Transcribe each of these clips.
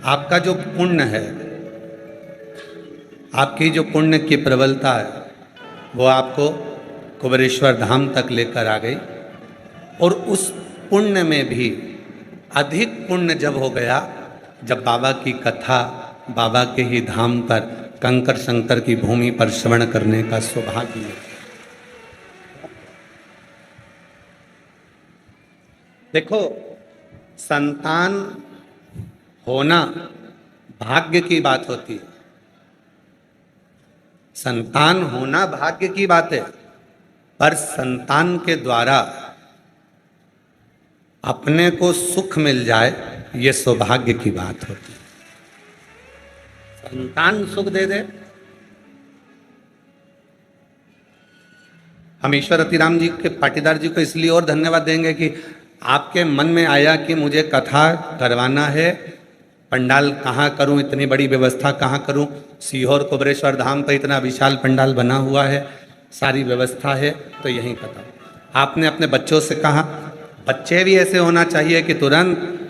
आपका जो पुण्य है, आपकी जो पुण्य की प्रबलता है, वो आपको कुबेरेश्वर धाम तक लेकर आ गई। और उस पुण्य में भी अधिक पुण्य जब हो गया, जब बाबा की कथा बाबा के ही धाम पर कंकर शंकर की भूमि पर श्रवण करने का सौभाग्य मिला। देखो, संतान होना भाग्य की बात होती है, संतान होना भाग्य की बात है, पर संतान के द्वारा अपने को सुख मिल जाए ये सौभाग्य की बात होती है। संतान सुख दे दे। हम ईश्वर अतिराम जी के पाटीदार जी को इसलिए और धन्यवाद देंगे कि आपके मन में आया कि मुझे कथा करवाना है, पंडाल कहाँ करूं, इतनी बड़ी व्यवस्था कहाँ करूं। सीहोर कुबेरेश्वर धाम पर इतना विशाल पंडाल बना हुआ है, सारी व्यवस्था है, तो यहीं कथा। आपने अपने बच्चों से कहा, बच्चे भी ऐसे होना चाहिए कि तुरंत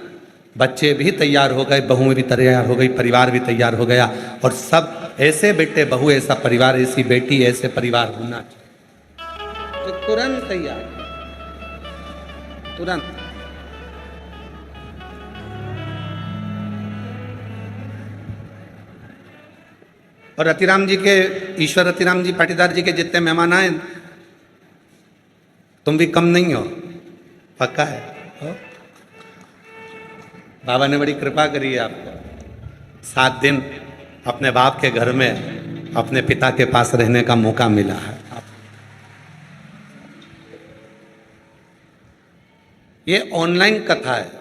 बच्चे भी तैयार हो गए, बहू भी तैयार हो गई, परिवार भी तैयार हो गया, और सब ऐसे बेटे बहू, ऐसा परिवार, ऐसी बेटी, ऐसे परिवार होना चाहिए। तो तुरंत तैयार, तुरंत। और अतिराम जी के, ईश्वर अतिराम जी पाटीदार जी के जितने मेहमान आए, तुम भी कम नहीं हो, पक्का है हो? बाबा ने बड़ी कृपा करी है आपको। 7 दिन अपने बाप के घर में, अपने पिता के पास रहने का मौका मिला है। ये ऑनलाइन कथा है,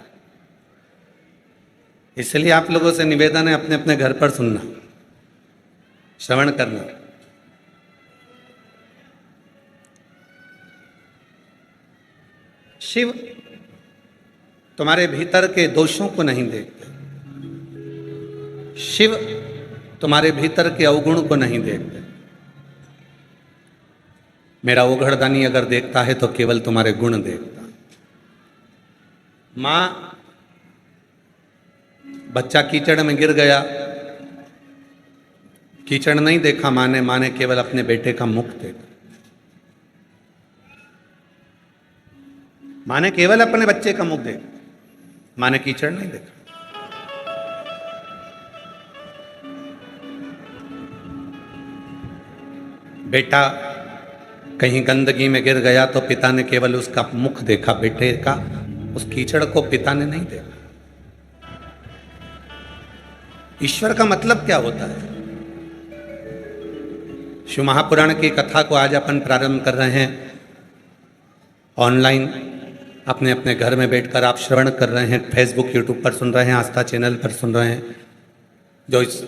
इसलिए आप लोगों से निवेदन है अपने अपने घर पर सुनना, श्रवण करना। शिव तुम्हारे भीतर के दोषों को नहीं देखते, शिव तुम्हारे भीतर के अवगुण को नहीं देखते। मेरा ओघड़दानी अगर देखता है तो केवल तुम्हारे गुण देखता। मां, बच्चा कीचड़ में गिर गया, कीचड़ नहीं देखा मां ने केवल अपने बेटे का मुख देखा। मां ने केवल अपने बच्चे का मुख देखा, मां ने कीचड़ नहीं देखा। बेटा कहीं गंदगी में गिर गया तो पिता ने केवल उसका मुख देखा बेटे का, उस कीचड़ को पिता ने नहीं देखा। ईश्वर का मतलब क्या होता है? शिव महापुराण की कथा को आज अपन प्रारंभ कर रहे हैं ऑनलाइन, अपने अपने घर में बैठकर आप श्रवण कर रहे हैं, फेसबुक यूट्यूब पर सुन रहे हैं, आस्था चैनल पर सुन रहे हैं, जो इस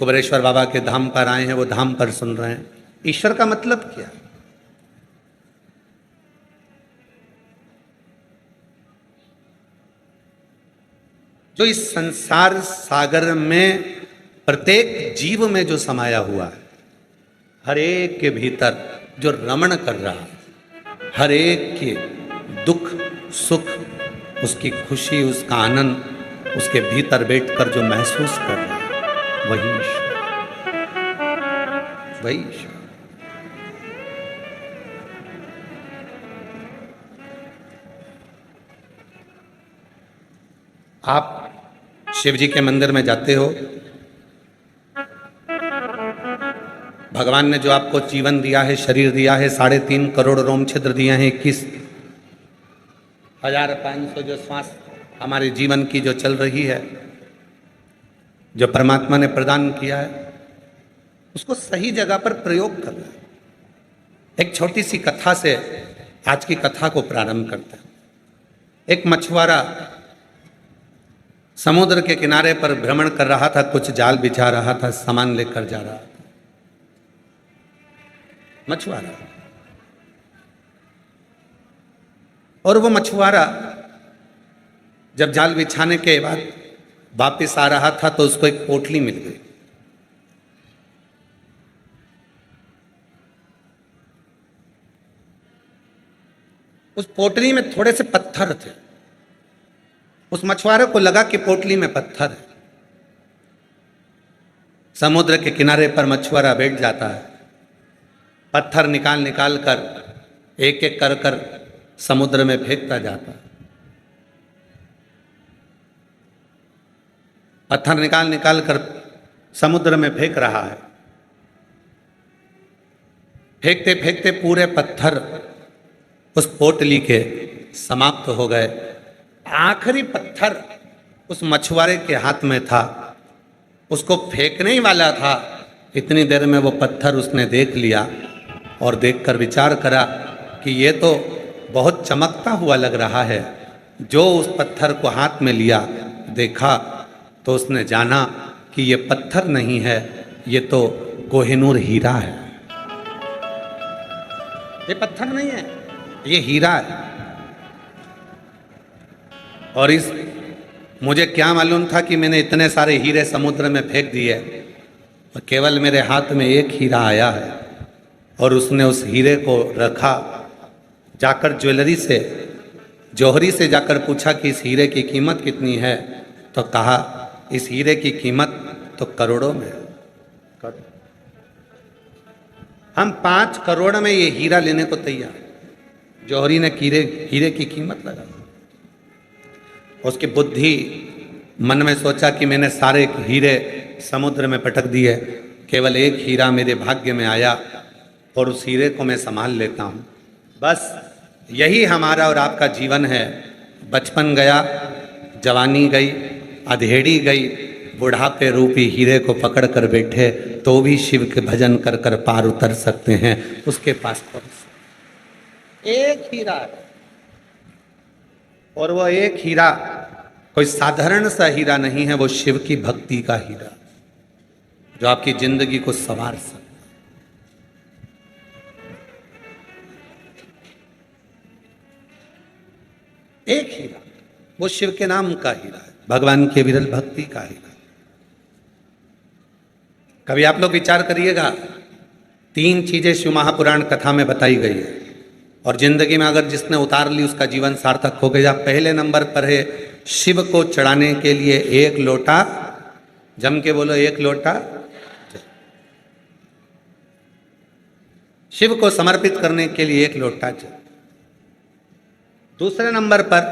कुबेरेश्वर बाबा के धाम पर आए हैं वो धाम पर सुन रहे हैं। ईश्वर का मतलब क्या? जो इस संसार सागर में प्रत्येक जीव में जो समाया हुआ है, हर एक के भीतर जो रमण कर रहा है, हर एक के दुख सुख, उसकी खुशी, उसका आनंद उसके भीतर बैठकर जो महसूस कर रहा है, वही ईश्वर, वही ईश्वर। आप शिव जी के मंदिर में जाते हो, भगवान ने जो आपको जीवन दिया है, शरीर दिया है, 3.5 करोड़ रोम छिद्र दिए हैं, 21,500 जो श्वास हमारे जीवन की जो चल रही है, जो परमात्मा ने प्रदान किया है, उसको सही जगह पर प्रयोग करना है। एक छोटी सी कथा से आज की कथा को प्रारंभ करते हैं। एक मछुआरा समुद्र के किनारे पर भ्रमण कर रहा था, कुछ जाल बिछा रहा था, सामान लेकर जा रहा था। मछुआरा, और वो मछुआरा जब जाल बिछाने के बाद वापस आ रहा था तो उसको एक पोटली मिल गई। उस पोटली में थोड़े से पत्थर थे। उस मछुआरे को लगा कि पोटली में पत्थर है, समुद्र के किनारे पर मछुआरा बैठ जाता है, पत्थर निकाल निकाल कर एक एक कर कर समुद्र में फेंकता जाता है। पत्थर निकाल निकाल कर समुद्र में फेंक रहा है। फेंकते फेंकते पूरे पत्थर उस पोटली के समाप्त हो गए। आखिरी पत्थर उस मछुआरे के हाथ में था, उसको फेंकने ही वाला था। इतनी देर में वो पत्थर उसने देख लिया और देखकर विचार करा कि ये तो बहुत चमकता हुआ लग रहा है। जो उस पत्थर को हाथ में लिया, देखा तो उसने जाना कि ये पत्थर नहीं है, ये तो कोहिनूर हीरा है। ये पत्थर नहीं है, ये हीरा है। और इस मुझे क्या मालूम था कि मैंने इतने सारे हीरे समुद्र में फेंक दिए और केवल मेरे हाथ में एक हीरा आया है। और उसने उस हीरे को रखा, जाकर जौहरी से जाकर पूछा कि इस हीरे की कीमत कितनी है, तो कहा इस हीरे की कीमत तो करोड़ों में है। हम 5 करोड़ में ये हीरा लेने को तैयार। जौहरी ने हीरे की कीमत लगा। उसकी बुद्धि मन में सोचा कि मैंने सारे हीरे समुद्र में पटक दिए, केवल एक हीरा मेरे भाग्य में आया और उस हीरे को मैं संभाल लेता हूँ। बस यही हमारा और आपका जीवन है। बचपन गया, जवानी गई, अधेड़ी गई, बुढ़ापे रूपी हीरे को पकड़ कर बैठे तो भी शिव के भजन कर कर पार उतर सकते हैं। उसके पास एक हीरा है और वो एक हीरा कोई साधारण सा हीरा नहीं है, वो शिव की भक्ति का हीरा जो आपकी जिंदगी को संवार सकता। एक हीरा, वो शिव के नाम का हीरा है, भगवान के विरल भक्ति का हीरा। कभी आप लोग विचार करिएगा, 3 चीजें शिव महापुराण कथा में बताई गई है और जिंदगी में अगर जिसने उतार ली उसका जीवन सार्थक हो गया। पहले नंबर पर है शिव को चढ़ाने के लिए 1 लोटा, जम के बोलो 1 लोटा, शिव को समर्पित करने के लिए 1 लोटा जल। दूसरे नंबर पर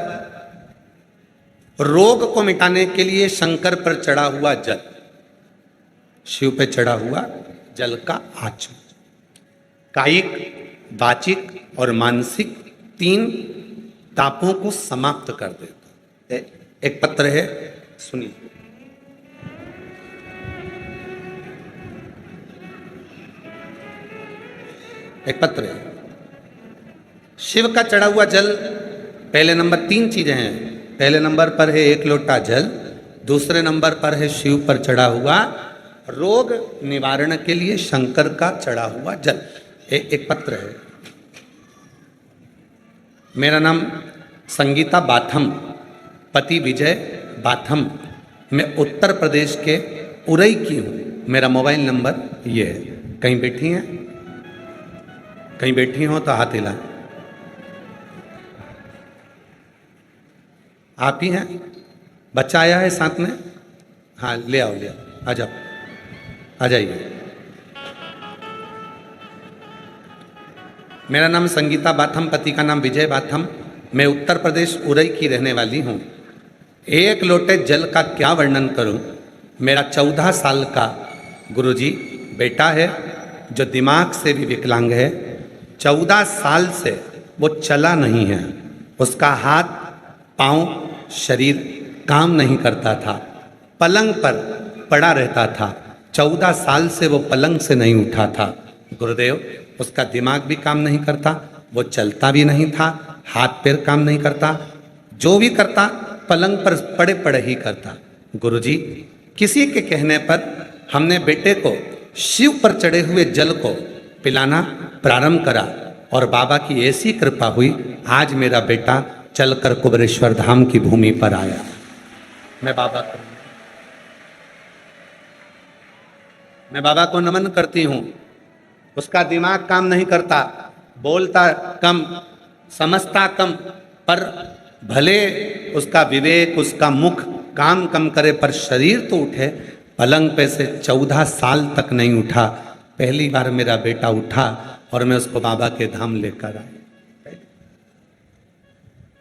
रोग को मिटाने के लिए शंकर पर चढ़ा हुआ जल, शिव पे चढ़ा हुआ जल का आचमन। कायिक, वाचिक और मानसिक 3 तापों को समाप्त कर देता है। एक पत्र है, सुनिए। एक पत्र है, शिव का चढ़ा हुआ जल। पहले नंबर 3 चीजें हैं। पहले नंबर पर है 1 लोटा जल, दूसरे नंबर पर है शिव पर चढ़ा हुआ रोग निवारण के लिए शंकर का चढ़ा हुआ जल। एक पत्र है। मेरा नाम संगीता बाथम, पति विजय बाथम। मैं उत्तर प्रदेश के उरई की हूँ। मेरा मोबाइल नंबर ये है। कहीं बैठी हैं? कहीं बैठी हो तो हाथ हिलाएं। आप ही हैं? बच्चा आया है साथ में? हाँ, ले आओ, आ जाओ, आ जाइए। मेरा नाम संगीता बाथम, पति का नाम विजय बाथम। मैं उत्तर प्रदेश उरई की रहने वाली हूँ। 1 लोटे जल का क्या वर्णन करूँ। मेरा 14 साल का गुरुजी बेटा है जो दिमाग से भी विकलांग है। 14 साल से वो चला नहीं है। उसका हाथ, पाँव, शरीर काम नहीं करता था, पलंग पर पड़ा रहता था। 14 साल से वो पलंग से नहीं उठा था। गुरुदेव, उसका दिमाग भी काम नहीं करता, वो चलता भी नहीं था, हाथ पैर काम नहीं करता, जो भी करता पलंग पर पड़े पड़े ही करता। गुरुजी, किसी के कहने पर हमने बेटे को शिव पर चढ़े हुए जल को पिलाना प्रारंभ करा और बाबा की ऐसी कृपा हुई, आज मेरा बेटा चलकर कुबेरेश्वर धाम की भूमि पर आया। मैं बाबा को नमन करती हूँ। उसका दिमाग काम नहीं करता, बोलता कम, समझता कम, पर भले उसका विवेक, उसका मुख काम कम करे, पर शरीर तो उठे। पलंग पे से 14 साल तक नहीं उठा। पहली बार मेरा बेटा उठा और मैं उसको बाबा के धाम लेकर आया।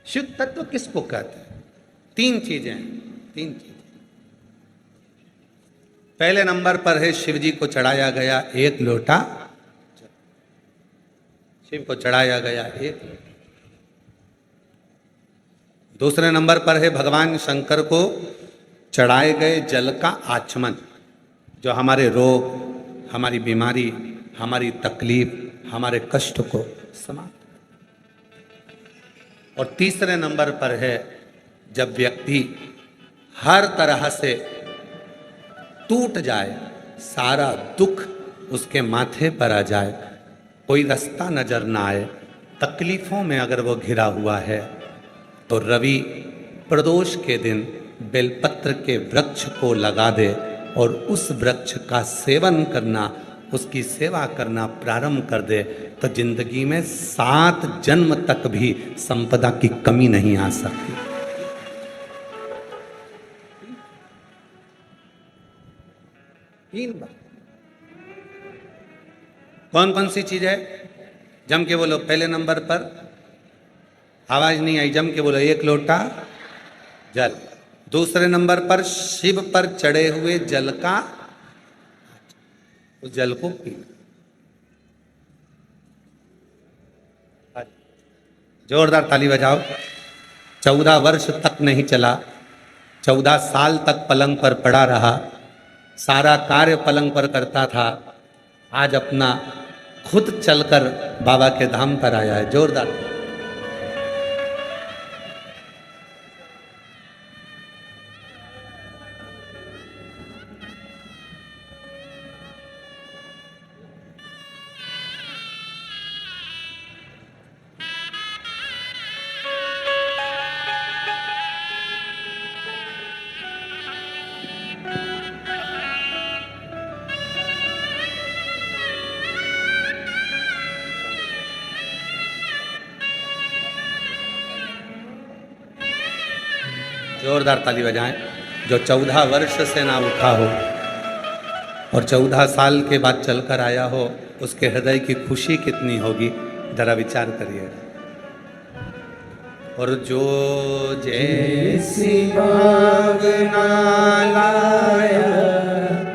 शुद्ध तत्व किसको कहते हैं? तीन चीजें हैं, तीन चीजें। पहले नंबर पर है शिव जी को चढ़ाया गया एक लोटा, शिव को चढ़ाया गया एक। दूसरे नंबर पर है भगवान शंकर को चढ़ाए गए जल का आचमन, जो हमारे रोग, हमारी बीमारी, हमारी तकलीफ, हमारे कष्ट को समाप्त। और तीसरे नंबर पर है जब व्यक्ति हर तरह से टूट जाए, सारा दुख उसके माथे पर आ जाए, कोई रास्ता नजर ना आए, तकलीफों में अगर वो घिरा हुआ है, तो रवि प्रदोष के दिन बेलपत्र के वृक्ष को लगा दे और उस वृक्ष का सेवन करना, उसकी सेवा करना प्रारंभ कर दे, तो जिंदगी में 7 जन्म तक भी संपदा की कमी नहीं आ सकती। कौन कौन सी चीज है? जम के बोलो। पहले नंबर पर आवाज नहीं आई, जम के बोलो। एक लोटा जल। दूसरे नंबर पर शिव पर चढ़े हुए जल का, उस जल को पीना। जोरदार ताली बजाओ। 14 वर्ष तक नहीं चला, 14 साल तक पलंग पर पड़ा रहा, सारा कार्य पलंग पर करता था, आज अपना खुद चलकर बाबा के धाम पर आया है। जोरदार। जोरदार ताली बजाएं। जो 14 वर्ष से ना उठा हो और 14 साल के बाद चलकर आया हो, उसके हृदय की खुशी कितनी होगी, जरा विचार करिए। और जो जैसी भावना लाया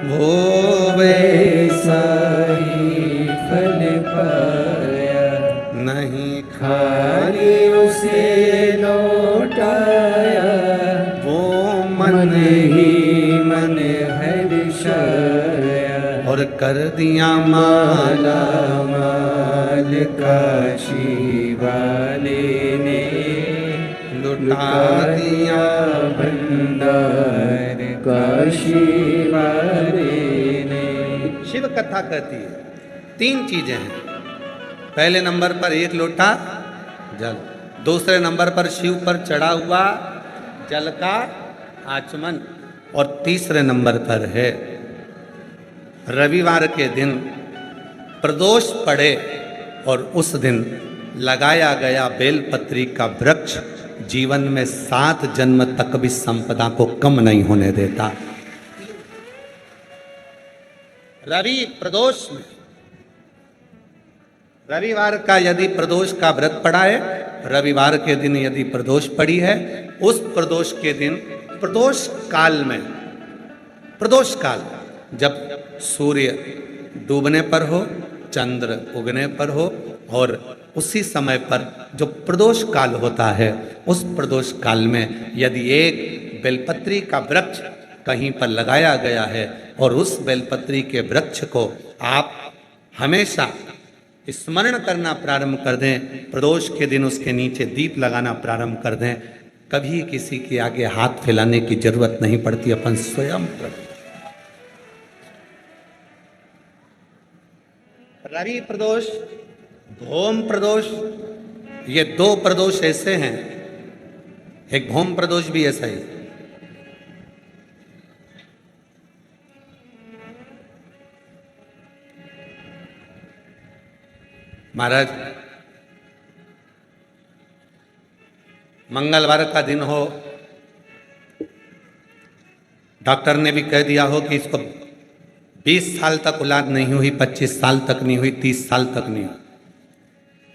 वो वैसा ही फल पाया, नहीं खाली उसे लौटाया, मन ही मन हर्षाया, और कर दिया माला माल काशी वाले ने, लुटा दिया भंडार काशी वाले ने। शिव कथा कहती है 3 चीजें हैं। पहले नंबर पर एक लोटा जल, दूसरे नंबर पर शिव पर चढ़ा हुआ जल का आचमन, और तीसरे नंबर पर है रविवार के दिन प्रदोष पड़े और उस दिन लगाया गया बेलपत्री का वृक्ष जीवन में 7 जन्म तक भी संपदा को कम नहीं होने देता। रवि प्रदोष में, रविवार का यदि प्रदोष का व्रत पड़ा है, रविवार के दिन यदि प्रदोष पड़ी है, उस प्रदोष के दिन, प्रदोष काल में, प्रदोष काल जब सूर्य डूबने पर हो, चंद्र उगने पर हो, और उसी समय पर जो प्रदोष काल होता है, उस प्रदोष काल में यदि एक बेलपत्री का वृक्ष कहीं पर लगाया गया है और उस बेलपत्री के वृक्ष को आप हमेशा स्मरण करना प्रारंभ कर दें, प्रदोष के दिन उसके नीचे दीप लगाना प्रारंभ कर दें, कभी किसी के आगे हाथ फैलाने की जरूरत नहीं पड़ती, अपन स्वयं रवि प्रदोष, भौम प्रदोष, ये 2 प्रदोष ऐसे हैं। एक भौम प्रदोष भी ऐसा ही। महाराज, मंगलवार का दिन हो, डॉक्टर ने भी कह दिया हो कि इसको 20 साल तक औलाद नहीं हुई, 25 साल तक नहीं हुई, 30 साल तक नहीं हुई,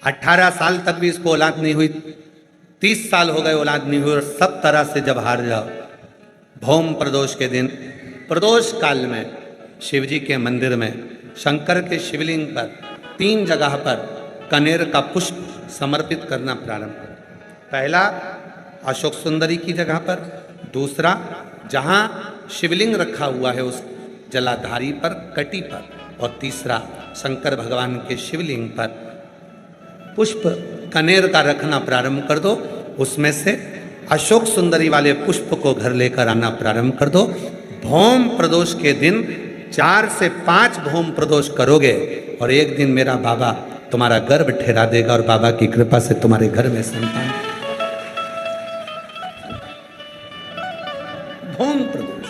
18 साल तक भी इसको औलाद नहीं हुई, 30 साल हो गए औलाद नहीं हुई, और सब तरह से जब हार जाओ, भौम प्रदोष के दिन, प्रदोष काल में शिव जी के मंदिर में शंकर के शिवलिंग पर 3 जगह पर कनेर का पुष्प समर्पित करना प्रारंभ करें। पहला अशोक सुंदरी की जगह पर, दूसरा जहाँ शिवलिंग रखा हुआ है उस जलाधारी पर, कटी पर, और तीसरा शंकर भगवान के शिवलिंग पर पुष्प कनेर का रखना प्रारंभ कर दो। उसमें से अशोक सुंदरी वाले पुष्प को घर लेकर आना प्रारंभ कर दो। भौम प्रदोष के दिन 4 से 5 भौम प्रदोष करोगे और एक दिन मेरा बाबा तुम्हारा गर्भ ठहरा देगा और बाबा की कृपा से तुम्हारे घर में संतान। भौम प्रदोष,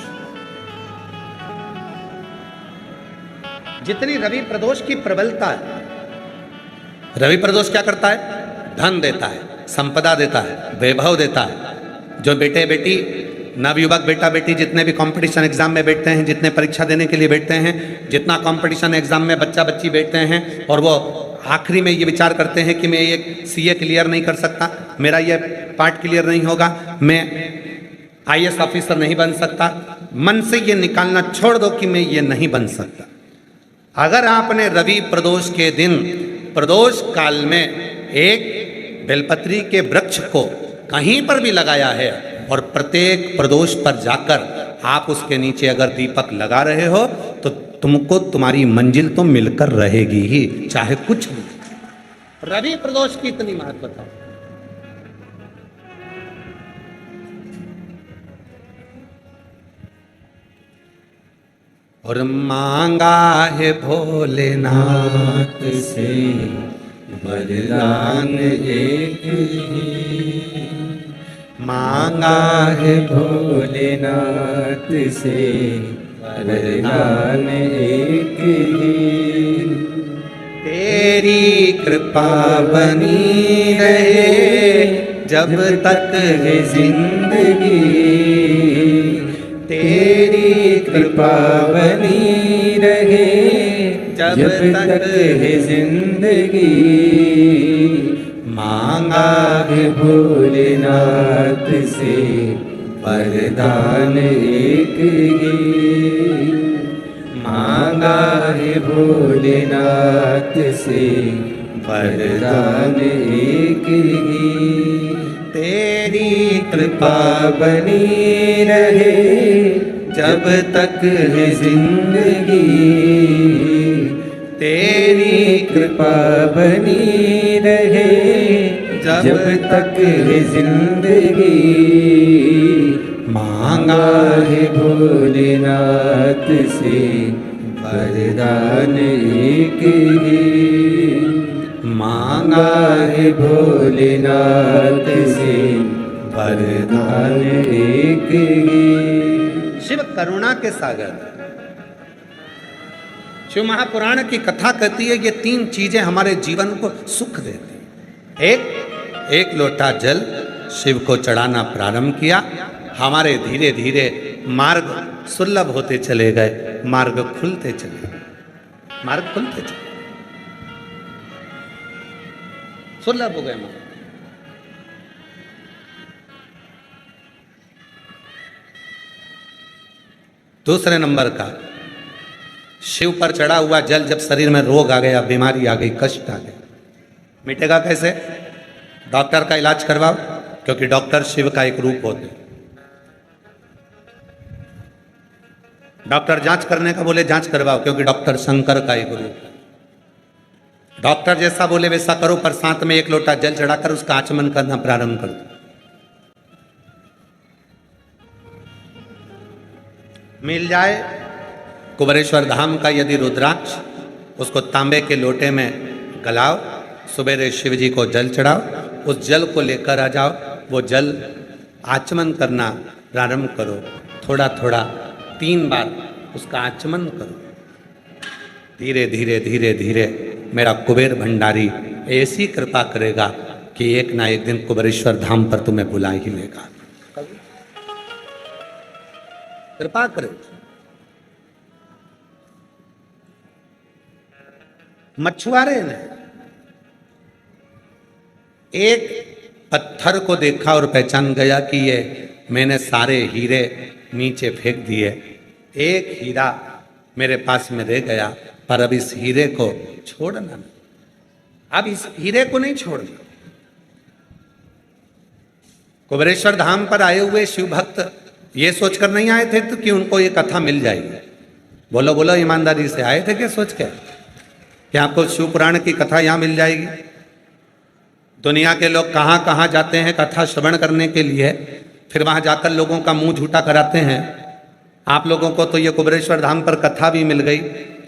जितनी रवि प्रदोष की प्रबलता है, रवि प्रदोष क्या करता है? धन देता है, संपदा देता है, वैभव देता है। जो बेटे बेटी, नवयुवक बेटा बेटी जितने भी कंपटीशन एग्जाम में बैठते हैं, जितने परीक्षा देने के लिए बैठते हैं, जितना कंपटीशन एग्जाम में बच्चा बच्ची बैठते हैं और वो आखिरी में ये विचार करते हैं कि मैं ये सीए क्लियर नहीं कर सकता, मेरा ये पार्ट क्लियर नहीं होगा, मैं आईएएस ऑफिसर नहीं बन सकता, मन से ये निकालना छोड़ दो कि मैं ये नहीं बन सकता। अगर आपने रवि प्रदोष के दिन प्रदोष काल में एक बेलपत्री के वृक्ष को कहीं पर भी लगाया है और प्रत्येक प्रदोष पर जाकर आप उसके नीचे अगर दीपक लगा रहे हो तो तुमको तुम्हारी मंजिल तो मिलकर रहेगी ही, चाहे कुछ भी। रवि प्रदोष की इतनी महत्वता। और मांगा है भोलेनाथ से वरदान एक ही, मांगा है भोलेनाथ से वरदान एक ही। तेरी कृपा बनी रहे जब तक है जिंदगी, तेरी कृपा बनी रहे जब तक है जिंदगी। मांगा है भोलेनाथ से वरदान एक ही, मांगा है भोलेनाथ से वरदान एक ही। तेरी कृपा बनी रहे जब तक है जिंदगी, तेरी कृपा बनी रहे जब तक है जिंदगी। मांगा है भोलेनाथ से वरदान एक ही, मांगा है भोलेनाथ से वरदान एक ही। शिव करुणा के सागर। शिव महापुराण की कथा कहती है ये 3 चीजें हमारे जीवन को सुख देती। एक लोटा जल शिव को चढ़ाना प्रारंभ किया, हमारे धीरे धीरे मार्ग सुलभ होते चले गए, मार्ग खुलते चले गए, मार्ग खुलते चले, सुलभ हो गए मार्ग। दूसरे नंबर का, शिव पर चढ़ा हुआ जल जब शरीर में रोग आ गया, बीमारी आ गई, कष्ट आ गया, मिटेगा कैसे? डॉक्टर का इलाज करवाओ, क्योंकि डॉक्टर शिव का एक रूप होते हैं। डॉक्टर जांच करने का बोले जांच करवाओ, क्योंकि डॉक्टर शंकर का एक रूप है। डॉक्टर जैसा बोले वैसा करो, पर साथ में 1 लोटा जल चढ़ाकर उसका आचमन करना प्रारंभ कर दो। मिल जाए कुबेरेश्वर धाम का यदि रुद्राक्ष, उसको तांबे के लोटे में गलाओ, सुबेरे शिव जी को जल चढ़ाओ, उस जल को लेकर आ जाओ, वो जल आचमन करना प्रारंभ करो, थोड़ा थोड़ा 3 बार उसका आचमन करो। धीरे धीरे धीरे धीरे मेरा कुबेर भंडारी ऐसी कृपा करेगा कि एक ना एक दिन कुबेरेश्वर धाम पर तुम्हें बुला ही लेगा। कृपा करे। मछुआरे ने एक पत्थर को देखा और पहचान गया कि ये मैंने सारे हीरे नीचे फेंक दिए, एक हीरा मेरे पास में रह गया, पर अब इस हीरे को छोड़ना नहीं, अब इस हीरे को नहीं छोड़ना। कुबेरेश्वर धाम पर आए हुए शिव भक्त ये सोचकर नहीं आए थे तो कि उनको ये कथा मिल जाएगी। बोलो बोलो ईमानदारी से आए थे क्या सोच के कि आपको शिव पुराण की कथा यहां मिल जाएगी? दुनिया के लोग कहां कहां जाते हैं कथा श्रवण करने के लिए, फिर वहां जाकर लोगों का मुंह झूठा कराते हैं। आप लोगों को तो ये कुबेरेश्वर धाम पर कथा भी मिल गई,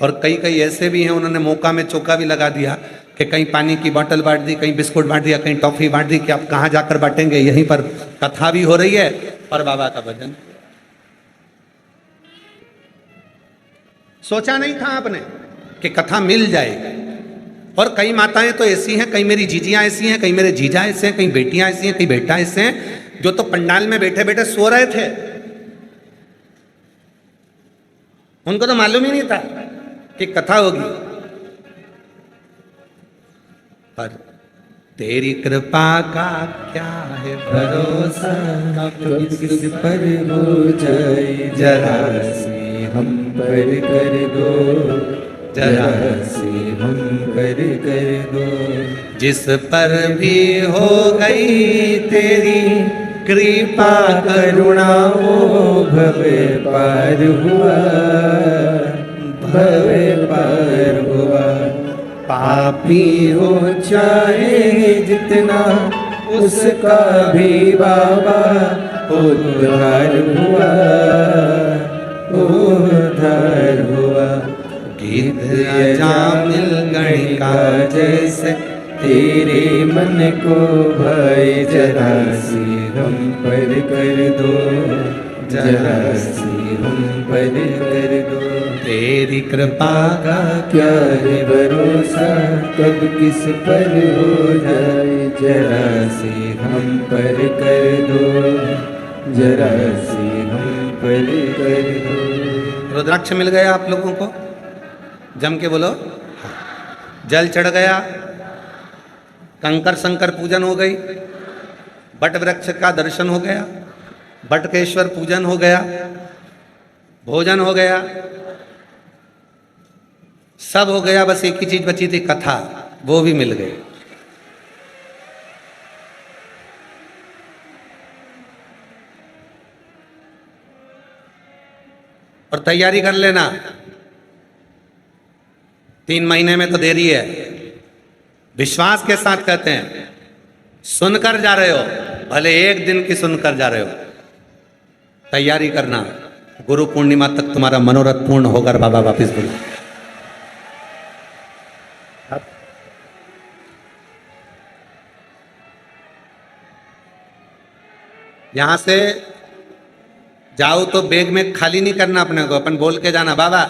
और कई कई ऐसे भी हैं उन्होंने मौका में चौका भी लगा दिया कि कहीं पानी की बोतल बांट दी, कहीं बिस्कुट बांट दिया, कहीं टॉफी बांट दी कि आप कहाँ जाकर बांटेंगे, यहीं पर कथा भी हो रही है और बाबा का भजन। सोचा नहीं था आपने कि कथा मिल जाएगी। और कई माताएं तो ऐसी हैं, कई मेरी जीजियां ऐसी हैं, कई मेरे जीजा ऐसे हैं, कई बेटियां ऐसी हैं, कई बेटा ऐसे हैं, जो तो पंडाल में बैठे बैठे सो रहे थे, उनको तो मालूम ही नहीं था कि कथा होगी। पर तेरी कृपा का क्या है भरोसा, कब किस पर हो जाए जरा सी हम पर कर दो, जरा सी हम पर कर दो। जिस पर भी हो गई तेरी कृपा करुणा वो भवे पार हुआ, भवे पार हुआ। पापी हो चाहे जितना उसका भी बाबा उद्धार हुआ, उद्धार हुआ। गीत अजामिल गणिका जैसे तेरे मन को भाई जरा सी हम पर कर दो, जरा सी हम पर कर दो। तेरी कृपा का क्या है भरोसा, कब किस पर हो जाए जरा सी हम पर कर दो, जरा सी हम पर कर दो। रुद्राक्ष मिल गया आप लोगों को? जम के बोलो। जल चढ़ गया, कंकर शंकर पूजन हो गई, बट वृक्ष का दर्शन हो गया, बटकेश्वर पूजन हो गया, भोजन हो गया, सब हो गया। बस एक ही चीज बची थी, कथा, वो भी मिल गई। और तैयारी कर लेना, 3 महीने में तो देरी है। विश्वास के साथ कहते हैं, सुनकर जा रहे हो, भले एक दिन की सुनकर जा रहे हो, तैयारी करना, गुरु पूर्णिमा तक तुम्हारा मनोरथ पूर्ण होकर बाबा वापिस बोलो। यहां से जाओ तो बैग में खाली नहीं करना अपने को, अपन बोल के जाना, बाबा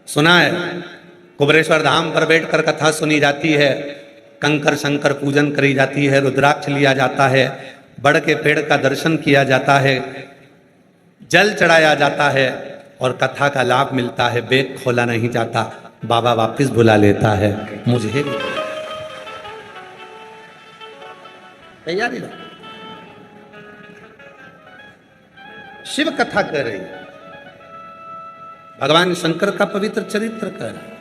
सुना है कुबेरेश्वर धाम पर बैठकर कथा सुनी जाती है, कंकर शंकर पूजन करी जाती है, रुद्राक्ष लिया जाता है, बड़ के पेड़ का दर्शन किया जाता है, जल चढ़ाया जाता है और कथा का लाभ मिलता है। बैग खोला नहीं जाता, बाबा वापस बुला लेता है मुझे। तैयारी लो, शिव कथा कर रही है, भगवान शंकर का पवित्र चरित्र कर रही है।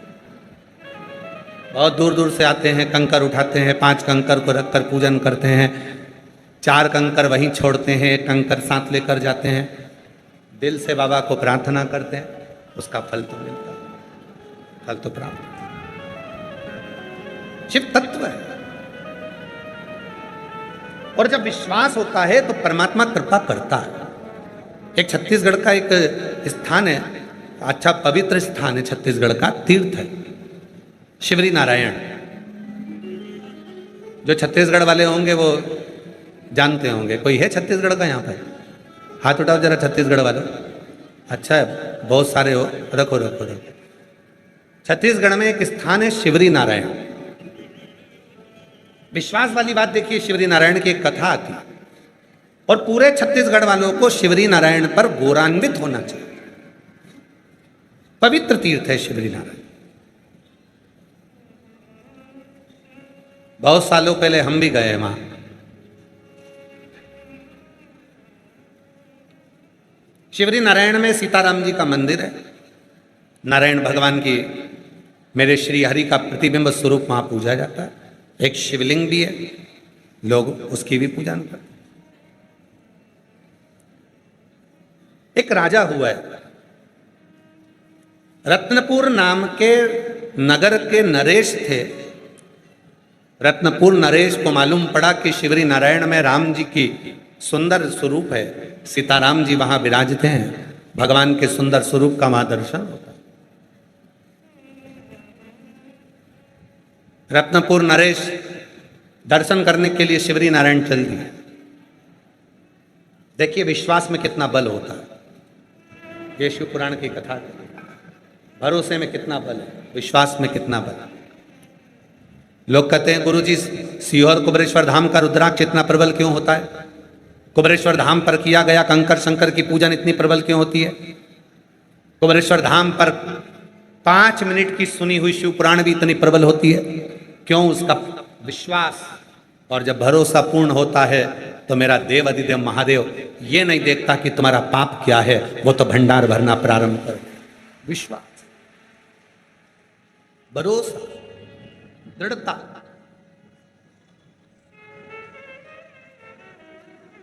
बहुत दूर दूर से आते हैं, कंकर उठाते हैं, 5 कंकर को रखकर पूजन करते हैं, 4 कंकर वहीं छोड़ते हैं, 1 कंकर साथ लेकर जाते हैं, दिल से बाबा को प्रार्थना करते हैं, उसका फल तो मिलता है, फल तो प्राप्त। शिव तत्व है, और जब विश्वास होता है तो परमात्मा कृपा करता है। एक छत्तीसगढ़ का एक स्थान है, अच्छा पवित्र स्थान है, छत्तीसगढ़ का तीर्थ है शिवरी नारायण। जो छत्तीसगढ़ वाले होंगे वो जानते होंगे। कोई है छत्तीसगढ़ का यहाँ पर? हाथ उठाओ जरा छत्तीसगढ़ वालों। अच्छा है, बहुत सारे हो, रखो रखो रखो। छत्तीसगढ़ में एक स्थान है शिवरी नारायण। विश्वास वाली बात देखिए, शिवरी नारायण की एक कथा आती। और पूरे छत्तीसगढ़ वालों को शिवरी नारायण पर गौरवान्वित होना चाहिए। पवित्र तीर्थ है शिवरी नारायण। बहुत सालों पहले हम भी गए वहां। शिवरी नारायण में सीताराम जी का मंदिर है। नारायण भगवान की, मेरे श्री हरि का प्रतिबिंब स्वरूप वहां पूजा जाता है। एक शिवलिंग भी है, लोग उसकी भी पूजा करते। एक राजा हुआ है, रत्नपुर नाम के नगर के नरेश थे। रत्नपुर नरेश को मालूम पड़ा कि शिवरी नारायण में राम जी की सुंदर स्वरूप है, सीताराम जी वहां विराजते हैं, भगवान के सुंदर स्वरूप का वहां दर्शन होता है। रत्नपुर नरेश दर्शन करने के लिए शिवरी नारायण चल दिए। देखिए विश्वास में कितना बल होता है। ये शिव पुराण की कथा है। भरोसे में कितना बल है, विश्वास में कितना बल है। लोग कहते हैं गुरुजी सीहोर कुबरेश्वर धाम का रुद्राक्ष इतना प्रबल क्यों होता है? कुबरेश्वर धाम पर किया गया कंकर शंकर की पूजन इतनी प्रबल क्यों होती है? कुबरेश्वर धाम पर 5 मिनट की सुनी हुई शिव पुराण भी इतनी प्रबल होती है क्यों? उसका विश्वास। और जब भरोसा पूर्ण होता है तो मेरा देव अधिदेव महादेव ये नहीं देखता कि तुम्हारा पाप क्या है, वो तो भंडार भरना प्रारंभ कर। विश्वास, भरोसा, दृढ़ता।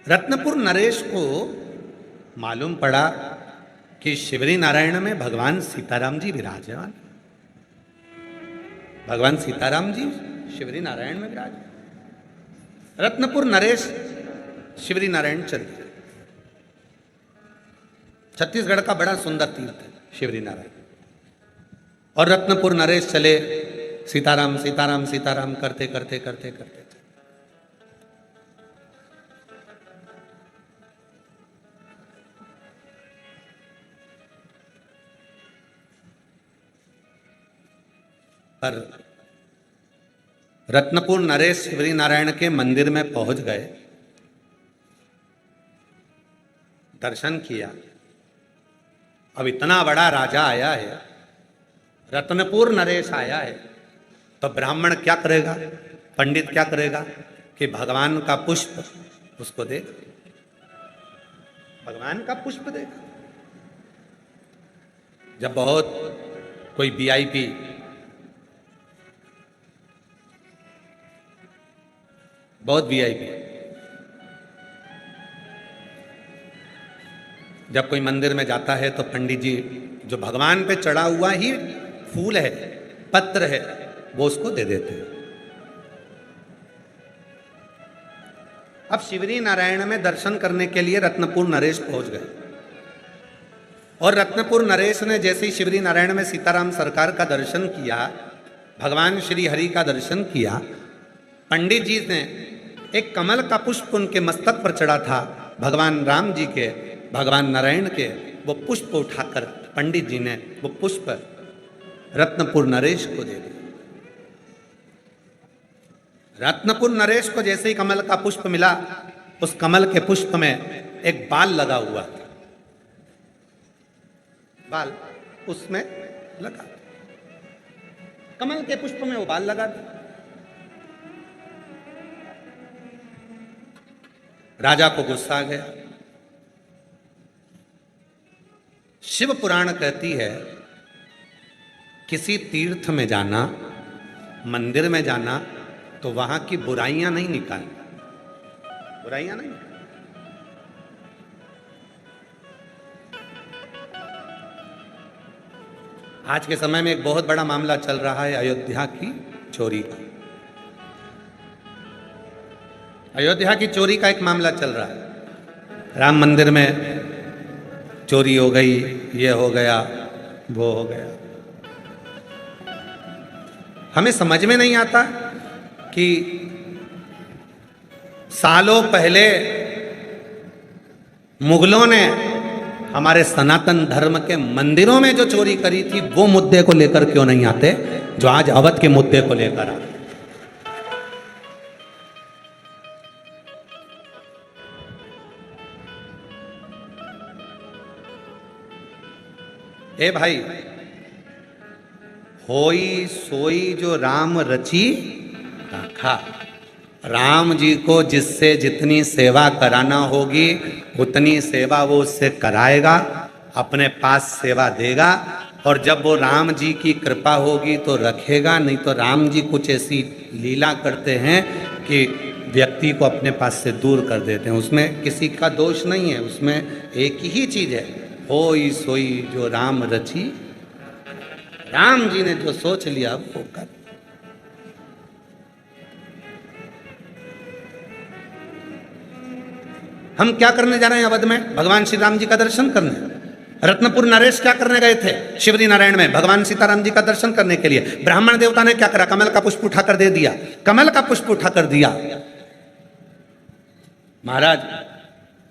रत्नपुर नरेश को मालूम पड़ा कि शिवरी नारायण में भगवान सीताराम जी विराजमान। भगवान सीताराम जी शिवरी नारायण में विराजमान। रत्नपुर नरेश शिवरी नारायण चल दिए। छत्तीसगढ़ का बड़ा सुंदर तीर्थ है शिवरी नारायण। और रत्नपुर नरेश चले सीताराम सीताराम सीताराम करते करते करते करते पर रत्नपुर नरेश शिवरी नारायण के मंदिर में पहुंच गए, दर्शन किया। अब इतना बड़ा राजा आया है, रत्नपुर नरेश आया है, तो ब्राह्मण क्या करेगा, पंडित क्या करेगा कि भगवान का पुष्प उसको देगा, भगवान का पुष्प देगा। जब बहुत कोई वीआईपी बहुत वीआईपी जब कोई मंदिर में जाता है तो पंडित जी जो भगवान पे चढ़ा हुआ ही फूल है, पत्र है, वो उसको दे देते हैं। अब शिवरी नारायण में दर्शन करने के लिए रत्नपुर नरेश पहुंच गए। और रत्नपुर नरेश ने जैसे ही शिवरी नारायण में सीताराम सरकार का दर्शन किया, भगवान श्री हरि का दर्शन किया, पंडित जी ने एक कमल का पुष्प उनके मस्तक पर चढ़ा था, भगवान राम जी के, भगवान नारायण के, वो पुष्प उठाकर पंडित जी ने वो पुष्प रत्नपुर नरेश को दे दिया। रत्नपुर नरेश को जैसे ही कमल का पुष्प मिला, उस कमल के पुष्प में एक बाल लगा हुआ था, बाल उसमें लगा, कमल के पुष्प में वो बाल लगा था। राजा को गुस्सा आ गया। शिव पुराण कहती है किसी तीर्थ में जाना, मंदिर में जाना, तो वहां की बुराइयां नहीं निकालना, बुराइयां नहीं। आज के समय में एक बहुत बड़ा मामला चल रहा है अयोध्या की चोरी का। अयोध्या की चोरी का एक मामला चल रहा है। राम मंदिर में चोरी हो गई, ये हो गया, वो हो गया। हमें समझ में नहीं आता कि सालों पहले मुगलों ने हमारे सनातन धर्म के मंदिरों में जो चोरी करी थी, वो मुद्दे को लेकर क्यों नहीं आते जो आज अवध के मुद्दे को लेकर आते। ए भाई, होई सोई जो राम रची राखा। राम जी को जिससे जितनी सेवा कराना होगी उतनी सेवा वो उससे कराएगा, अपने पास सेवा देगा, और जब वो राम जी की कृपा होगी तो रखेगा, नहीं तो राम जी कुछ ऐसी लीला करते हैं कि व्यक्ति को अपने पास से दूर कर देते हैं। उसमें किसी का दोष नहीं है, उसमें एक ही चीज है, होई सोई जो राम रची। राम जी ने जो सोच लिया वो कर। हम क्या करने जा रहे हैं अवध में? भगवान श्री राम जी का दर्शन करने। रत्नपुर नरेश क्या करने गए थे? शिवरी नारायण में भगवान सीताराम जी का दर्शन करने के लिए। ब्राह्मण देवता ने क्या करा? कमल का पुष्प उठाकर दे दिया, कमल का पुष्प उठाकर दिया। महाराज,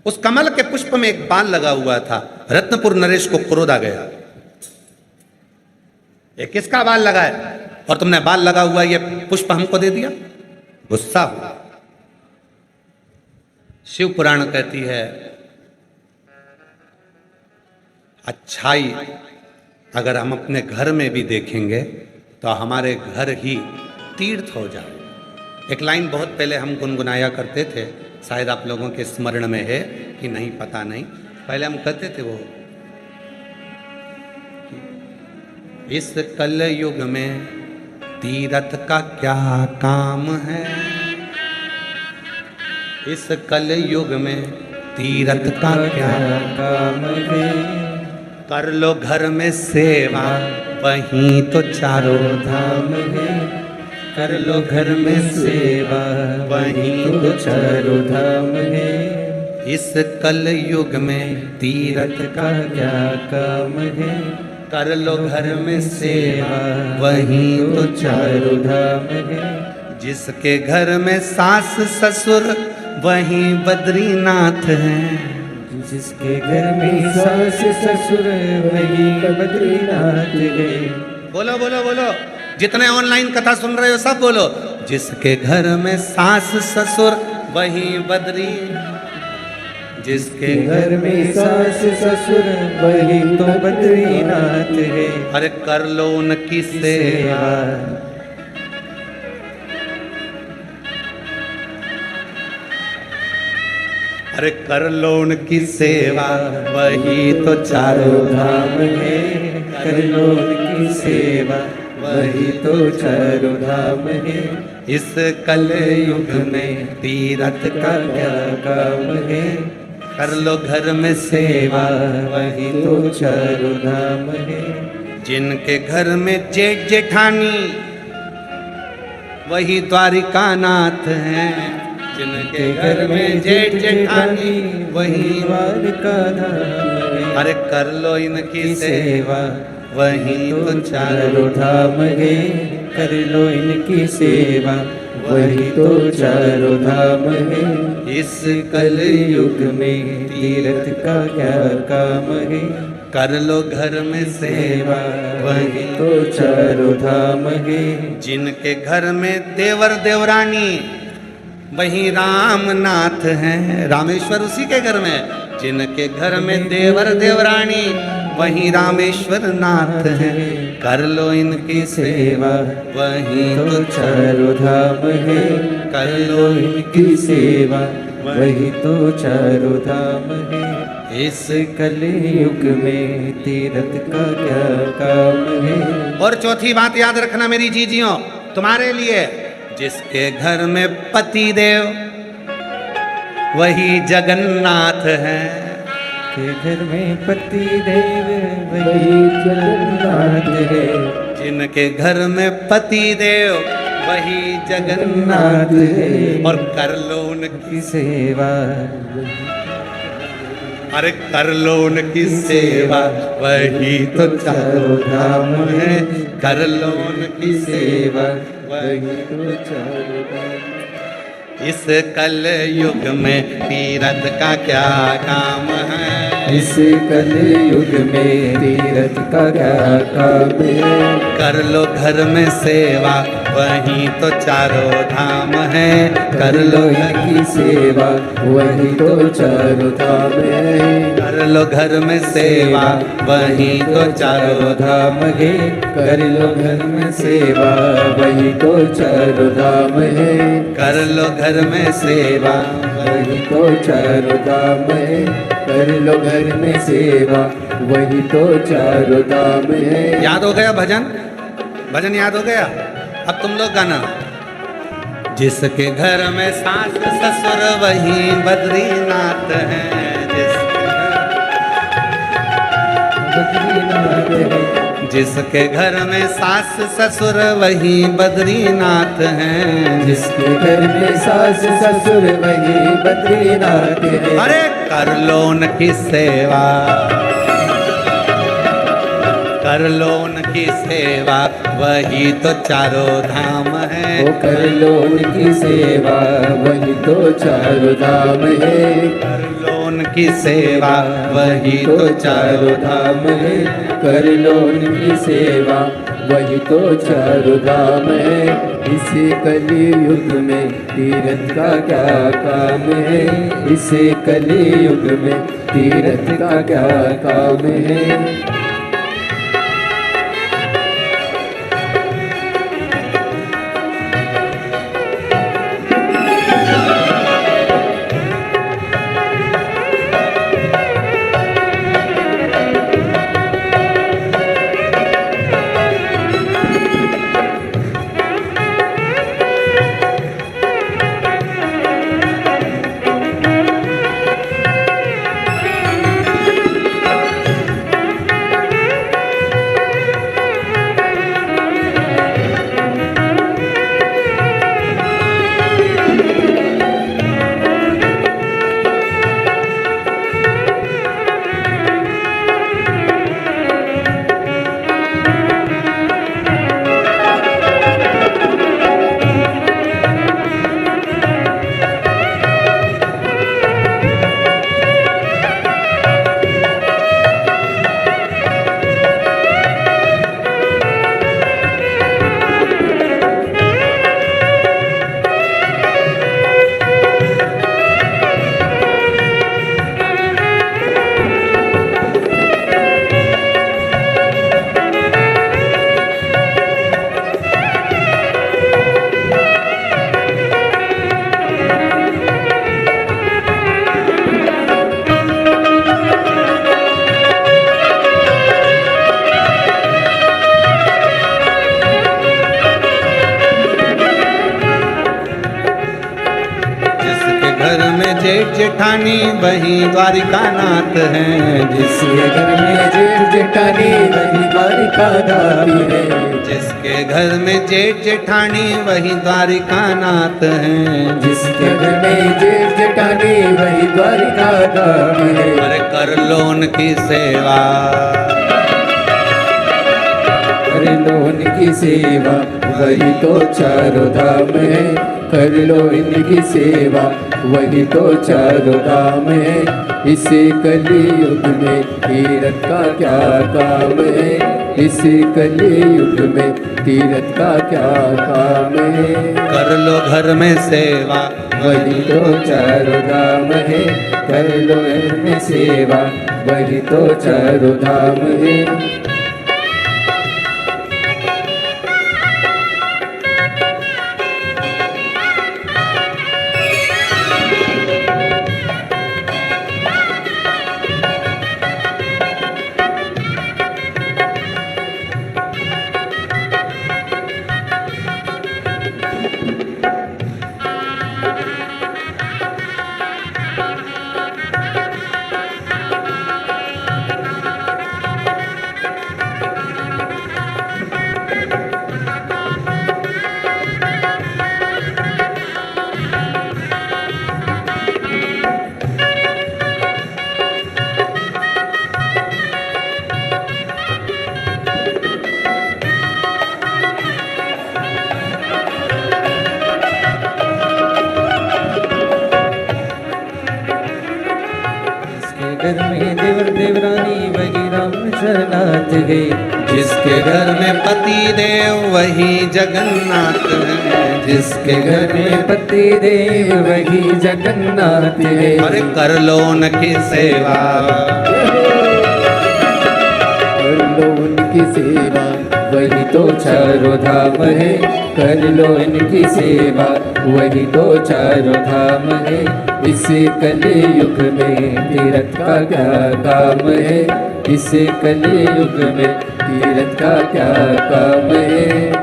उस कमल के पुष्प में एक बाल लगा हुआ था। रत्नपुर नरेश को क्रोध आ गया, ये किसका बाल लगा है और तुमने बाल लगा हुआ ये पुष्प हमको दे दिया? गुस्सा हुआ। शिव पुराण कहती है अच्छाई अगर हम अपने घर में भी देखेंगे तो हमारे घर ही तीर्थ हो जाए। एक लाइन बहुत पहले हम गुनगुनाया करते थे, शायद आप लोगों के स्मरण में है कि नहीं पता नहीं। पहले हम कहते थे वो, इस कल युग में तीर्थ का क्या काम है, इस कल युग में तीर्थ का क्या काम है, कर लो घर में सेवा वहीं तो चारों धाम है, कर लो घर में सेवा वहीं तो चारों धाम है, इस कल युग में तीर्थ का क्या काम है, कर लो घर में सेवा वहीं तो चारों धाम है, जिसके घर में सास ससुर वहीं बद्रीनाथ हैं, जिसके घर में सास ससुर वही बद्रीनाथ है। बोलो बोलो बोलो, जितने ऑनलाइन कथा सुन रहे हो सब बोलो, जिसके घर में सास ससुर वही बद्री, जिसके घर में सास ससुर वही तो बद्रीनाथ है। अरे कर लो उनकी सेवा, अरे कर लो उनकी सेवा वही तो चारों धाम है, कर लो उनकी सेवा वही तो चारों धाम है, इस कल युग में तीर्थ का क्या काम है, कर लो घर में सेवा वही तो चारों धाम है, जिनके घर में जेठ जेठानी वही द्वारिका नाथ हैं, जिनके घर में जेठ जेठानी वही द्वारिका धाम है। अरे कर लो इनकी सेवा वही तो चारों धाम है, कर लो इनकी सेवा वही तो चारों धाम है, इस कल युग में तीर्थ का क्या काम है, कर लो घर में सेवा वही तो चारों धाम है, जिनके घर में देवर देवरानी वही रामनाथ हैं, रामेश्वर उसी के घर में, जिनके घर में देवर देवरानी वही रामेश्वर नाथ हैं, कर लो इनकी सेवा वही तो चारों धाम है, कर लो इनकी सेवा वही तो चारों धाम है, इस कल युग में तीर्थ का क्या काम है। और चौथी बात याद रखना मेरी जीजियों तुम्हारे लिए, जिसके घर में पति देव वही जगन्नाथ हैं, के घर में पति देव वही जगन्नाथ है, जिनके घर में पति देव वही जगन्नाथ है, और कर लो उनकी सेवा, अरे कर लो उनकी सेवा वही तो चारों धाम है, कर लो उनकी सेवा वही तो चारों धाम। इस कल युग में तीर्थ का क्या काम है, इस कलयुग में तीरथ का क्या काम है। कर लो घर में सेवा वहीं तो चारों धाम है। कर लो इनकी सेवा वही तो चारों धाम है। कर लो घर में सेवा वहीं तो चारों धाम है। कर लो घर में सेवा वही तो चारों धाम है। कर लो घर में सेवा वही तो चारों धाम है। कर लो घर में सेवा वही तो चारों धाम है। याद हो गया भजन? भजन याद हो गया? अब तुम लोग गाना। जिसके घर में सास ससुर वही बद्रीनाथ है। जिसके घर में सास ससुर वही बद्रीनाथ हैं। जिसके घर में सास ससुर वही बद्रीनाथ है। अरे कर लो उनकी सेवा, कर लो उनकी सेवा वही तो चारों धाम है। वो कर लो उनकी सेवा वही तो चारों धाम है। कर लो उनकी सेवा वही तो चारों धाम है। कर लो उनकी सेवा वही तो चारों धाम है। इस कलयुग में तीरथ का क्या काम है। इस कलयुग में तीरथ का क्या काम है। जेठ जेठानी वही द्वारिका नाथ है। जिसके घर में जेठ जेठानी वही द्वारिका नाथ है। जिसके घर में जेठ जेठानी वही द्वारिका नाथ है। जिसके घर में जेठ जेठानी वही द्वारिका नाथ है। अरे कर लो उनकी सेवा, कर लो उनकी सेवा वही तो चारों धाम है। कर लो इनकी सेवा वही तो चारों धाम है। इस कलयुग में तीरथ का क्या काम है। इस कलयुग में तीरथ का क्या काम है। कर लो घर में सेवा वही तो चारों धाम है। कर लो इनमें सेवा वही तो चारों धाम है। जिसके घर में पति देव वही जगन्नाथ है। जिसके घर में पति देव वही जगन्नाथ है। अरे कर लो उनकी सेवा, कर लो उनकी सेवा, वही तो चारों धाम है। कर लो इनकी सेवा, वही तो चारों धाम है। इस कलयुग में तीर्थ का क्या काम है। इस कलयुग में तीर्थ का क्या काम है।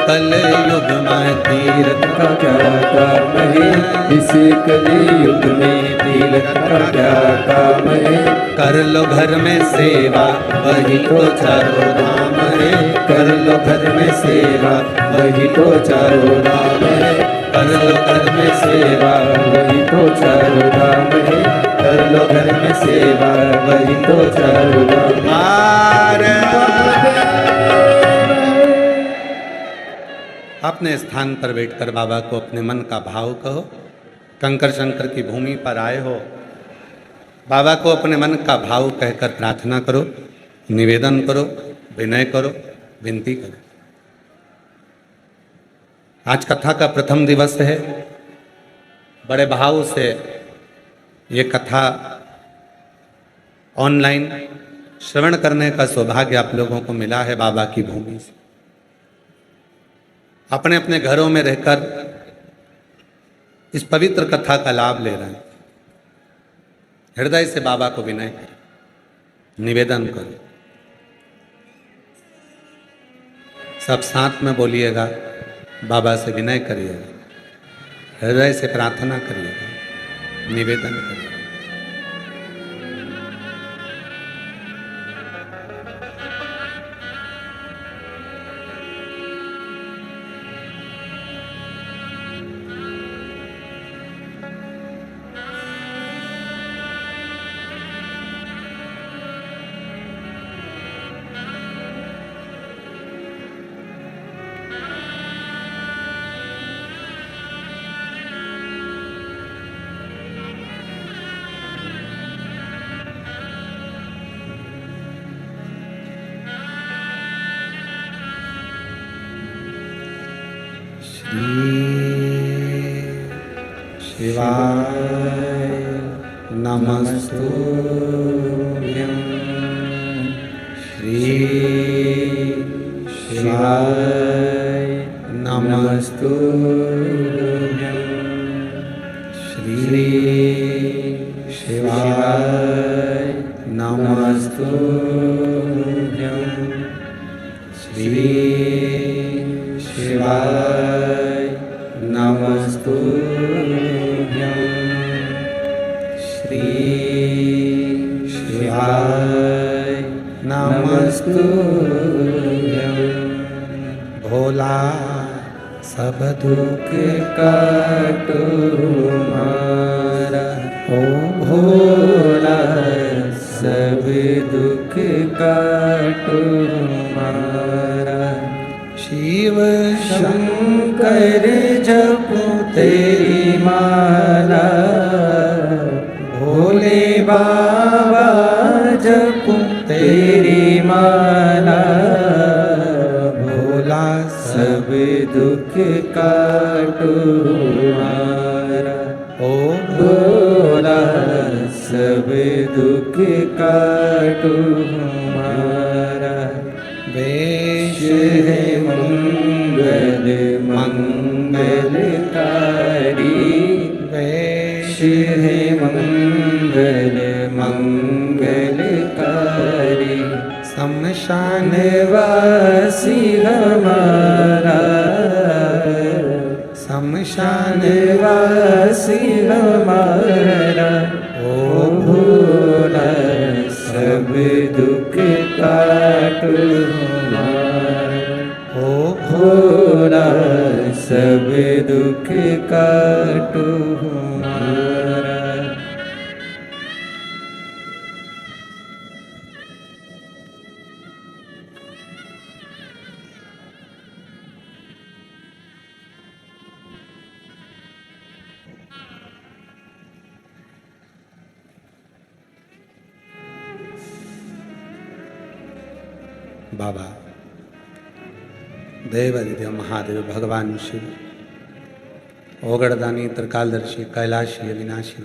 कलयुग में तीर्थ का क्या काम है। इस कलयुग में तीर्थ का क्या काम है। कर लो घर में सेवा, वही तो चारों धाम है। कर लो घर में सेवा, वही तो चारों धाम है। कर लो घर में सेवा, वही तो चारों धाम है। कर लो घर में सेवा, वही तो चारों धाम अपने स्थान पर बैठकर बाबा को अपने मन का भाव कहो। कंकर शंकर की भूमि पर आए हो, बाबा को अपने मन का भाव कहकर प्रार्थना करो, निवेदन करो, विनय करो, विनती करो। आज कथा का प्रथम दिवस है। बड़े भाव से ये कथा ऑनलाइन श्रवण करने का सौभाग्य आप लोगों को मिला है बाबा की भूमि से। अपने अपने घरों में रहकर इस पवित्र कथा का लाभ ले रहे हैं। हृदय से बाबा को विनय करो, निवेदन करो। सब साथ में बोलिएगा, बाबा से विनय करिएगा, हृदय से प्रार्थना करिएगा, निवेदन करिएगा। शिवाय नमस्तुभ्यं। श्री शिवाय नमस्तुभ्यं। श्री शिवाय नमस्तुभ्यं। श्री शिवाय नमस्तुभ्यं। श्री शिवाय नमस्तुभ्यं। भोला सब दुख काटो मारा, ओ भोला सब दुख काटो मारा। शिव शंकर जपो तेरी माला, भोले बाबा जपो तेरी माला। भोला सब दुख काटो मारा, ओ भोला सब दुख काटो मारा। वेश है मंगल मंगलकारी, वेश है मंगल मंगलकारी। शमशान वासी हमारा, शमशान स्वर्गवासी हमारा, ओ भोला सब दुख काटो हमारा, ओ भोला सब दुख काटो हमारा। बाबा देवादिदेव महादेव भगवान शिव ओगड़दानी त्रिकालदर्शी कैलाशी अविनाशी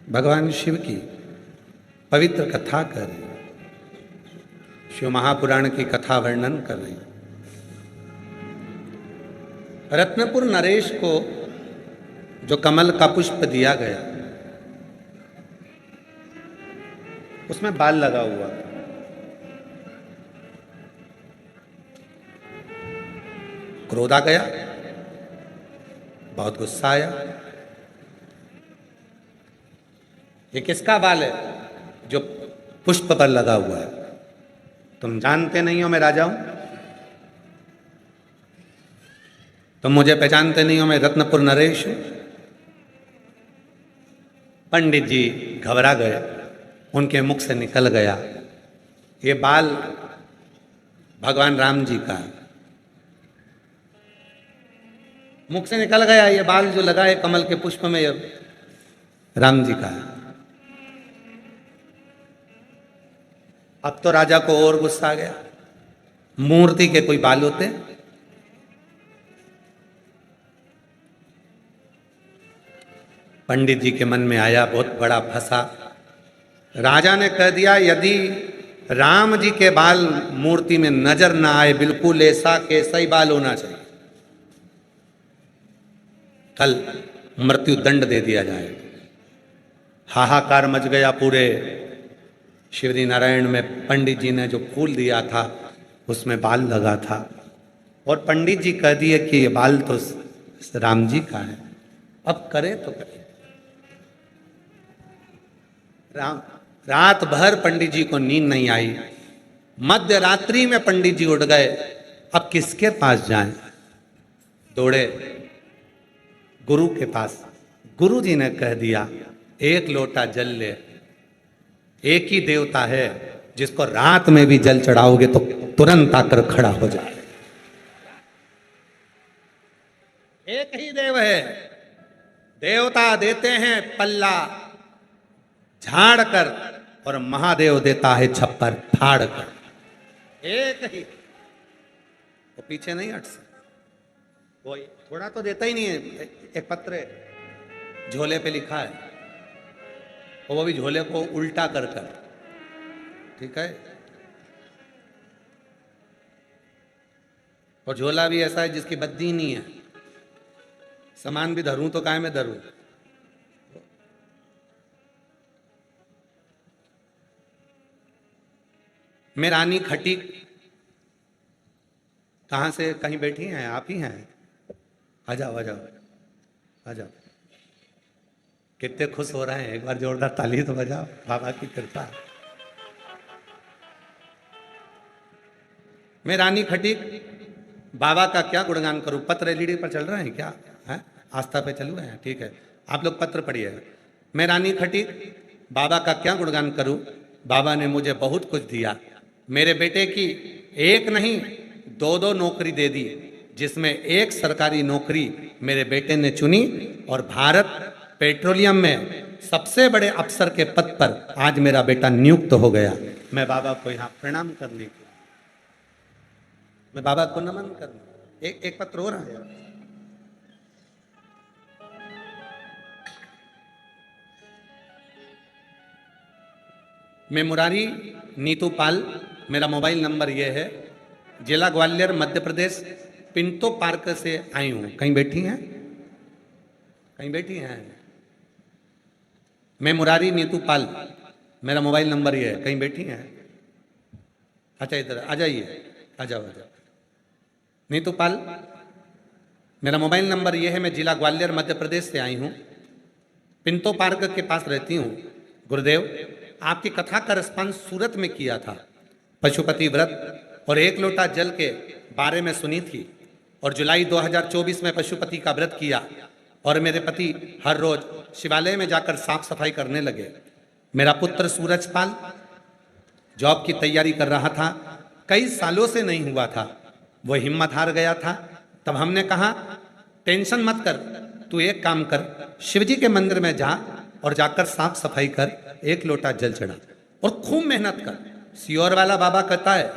भगवान शिव की पवित्र कथा कर रहे हैं, शिव महापुराण की कथा वर्णन कर रहे हैं। रत्नपुर नरेश को जो कमल का पुष्प दिया गया उसमें बाल लगा हुआ था। क्रोध आ गया, बहुत गुस्सा आया। ये किसका बाल है जो पुष्प पर लगा हुआ है? तुम जानते नहीं हो मैं राजा हूं, तुम मुझे पहचानते नहीं हो मैं रत्नपुर नरेश हूं। पंडित जी घबरा गए, उनके मुख से निकल गया, ये बाल भगवान राम जी का है। मुख से निकल गया, ये बाल जो लगा है कमल के पुष्प में, ये राम जी का है। अब तो राजा को और गुस्सा आ गया, मूर्ति के कोई बाल होते? पंडित जी के मन में आया, बहुत बड़ा फंसा। राजा ने कह दिया यदि राम जी के बाल मूर्ति में नजर ना आए, बिल्कुल ऐसा कैसा ही बाल होना चाहिए, कल मृत्यु दंड दे दिया जाए। हाहाकार मच गया पूरे शिवरी नारायण में। पंडित जी ने जो फूल दिया था उसमें बाल लगा था, और पंडित जी कह दिए कि ये बाल तो राम जी का है, अब करे तो करे। रात भर पंडित जी को नींद नहीं आई। मध्य रात्रि में पंडित जी उठ गए, अब किसके पास जाएं? दौड़े गुरु के पास। गुरु जी ने कह दिया एक लोटा जल ले, एक ही देवता है जिसको रात में भी जल चढ़ाओगे तो तुरंत आकर खड़ा हो जाए। एक ही देव है, देवता देते हैं पल्ला झाड़ कर और महादेव देता है छप्पर फाड़ कर। एक ही, वो पीछे नहीं हट सकता, वो थोड़ा तो देता ही नहीं है। एक पत्र है, झोले पे लिखा है, और वो भी झोले को उल्टा कर कर, ठीक है। और झोला भी ऐसा है जिसकी बद्दी नहीं है, सामान भी धरूं तो काहे में धरूं। मैं रानी खटीक, कहां से कहीं बैठी हैं? आप ही हैं? आ जाओ आ जाओ आ जाओ। कितने खुश हो रहे हैं, एक बार जोरदार ताली तो बजाओ, बाबा की कृपा। मैं रानी खटीक, बाबा का क्या गुणगान करूं? पत्र एलईडी पर चल रहे हैं क्या? है आस्था पे चल रहे हैं, ठीक है, आप लोग पत्र पढ़िए। मैं रानी खटीक, बाबा का क्या गुणगान करूं? बाबा ने मुझे बहुत कुछ दिया। मेरे बेटे की एक नहीं दो दो नौकरी दे दी, जिसमें एक सरकारी नौकरी मेरे बेटे ने चुनी, और भारत पेट्रोलियम में सबसे बड़े अफसर के पद पर आज मेरा बेटा नियुक्त हो गया। मैं बाबा को यहाँ प्रणाम करने के, मैं बाबा को नमन करने। एक पत्र हो रहा है। मैं मुरारी नीतू पाल, मेरा मोबाइल नंबर ये है, जिला ग्वालियर मध्य प्रदेश, पिंटो पार्क से आई हूं। कहीं बैठी हैं? कहीं बैठी हैं? मैं मुरारी नीतू पाल, मेरा मोबाइल नंबर ये है। कहीं बैठी हैं? अच्छा इधर आ जाइए, आ जाओ आ जाओ। नीतू पाल, मेरा मोबाइल नंबर ये है, मैं जिला ग्वालियर मध्य प्रदेश से आई हूँ, पिंटो पार्क के पास रहती हूँ। गुरुदेव, आपकी कथा का रिस्पॉन्स सूरत में किया था, पशुपति व्रत और 1 लोटा जल के बारे में सुनी थी, और जुलाई 2024 में पशुपति का व्रत किया और मेरे पति हर रोज शिवालय में जाकर साफ सफाई करने लगे। मेरा पुत्र सूरजपाल जॉब की तैयारी कर रहा था, कई सालों से नहीं हुआ था, वो हिम्मत हार गया था। तब हमने कहा टेंशन मत कर, तू एक काम कर, शिवजी के मंदिर में जा और जाकर साफ सफाई कर, 1 लोटा जल चढ़ा और खूब मेहनत कर। सियोर वाला बाबा कहता है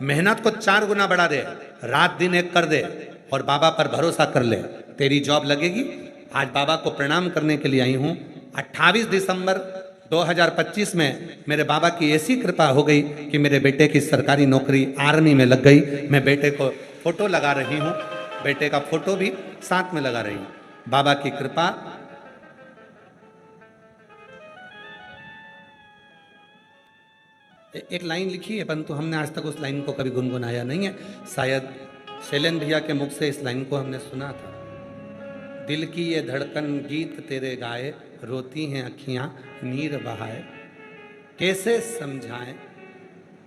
मेहनत को 4 गुना बढ़ा दे, रात दिन एक कर दे और बाबा पर भरोसा कर ले, तेरी जॉब लगेगी। आज बाबा को प्रणाम करने के लिए आई हूँ। 28 दिसंबर 2025 में मेरे बाबा की ऐसी कृपा हो गई कि मेरे बेटे की सरकारी नौकरी आर्मी में लग गई। मैं बेटे को फोटो लगा रही हूँ, बेटे का फोटो भी साथ में लगा रही हूँ। बाबा की कृपा। एक लाइन लिखी है परंतु हमने आज तक उस लाइन को कभी गुनगुनाया नहीं है। शायद शैलेंद्र भैया के मुख से इस लाइन को हमने सुना था। दिल की ये धड़कन गीत तेरे गाए, रोती हैं अखियां नीर बहाए, कैसे समझाएं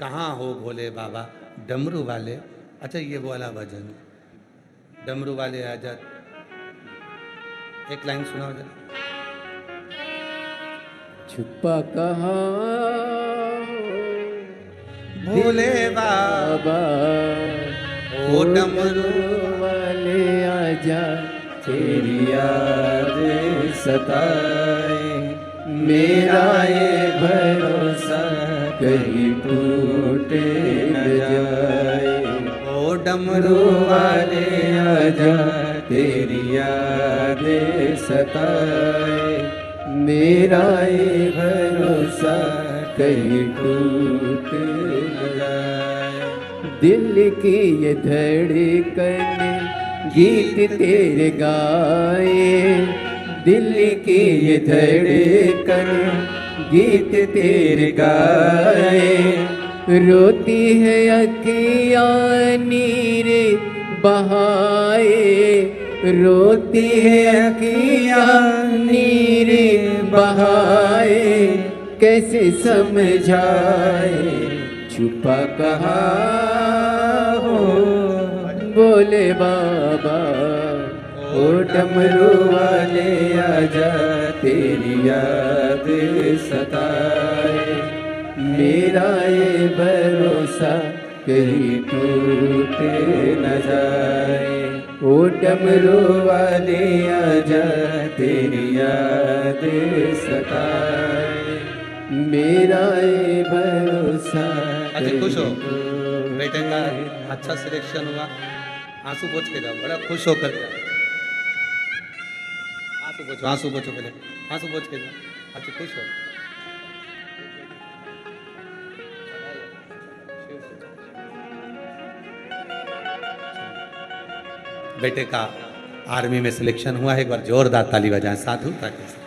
कहाँ हो भोले बाबा डमरू वाले। अच्छा, ये वाला भजन डमरू वाले आजा, एक लाइन सुनाओ जरा। छुपा कहाँ भोले बाबा ओ डमरू वाले आजा, तेरी याद सताए, मेरा ये भरोसा कहीं टूटे न जाए। ओ डमरू वाले आजा, तेरी याद सताए, मेरा ये भरोसा कहीं टूट न जाए। दिल की ये धड़कन गीत तेरे गाए, दिल की ये धड़कन गीत तेरे गाए, रोती है अखियाँ नीर बहाए, रोती है अखियाँ नीर बहाए, कैसे समझाए छुपा कहाँ हो बोले बाबा। ओ डमरू वाले आजा, तेरी याद सताए, मेरा ये भरोसा कहीं टूटे न जाए। ओ डमरू वाले आजा, तेरी याद सताए, मेरा ये भरोसा। अच्छा, खुश हो बेटे का अच्छा सिलेक्शन हुआ, आंसू पोंछ के जाओ, बड़ा खुश होकर जाओ। आंसू पोंछो पहले, आंसू पोंछ के जाओ। अच्छा, खुश हो। बेटे का आर्मी में सिलेक्शन हुआ है, एक बार जोरदार ताली बजाएं साधु ताकि।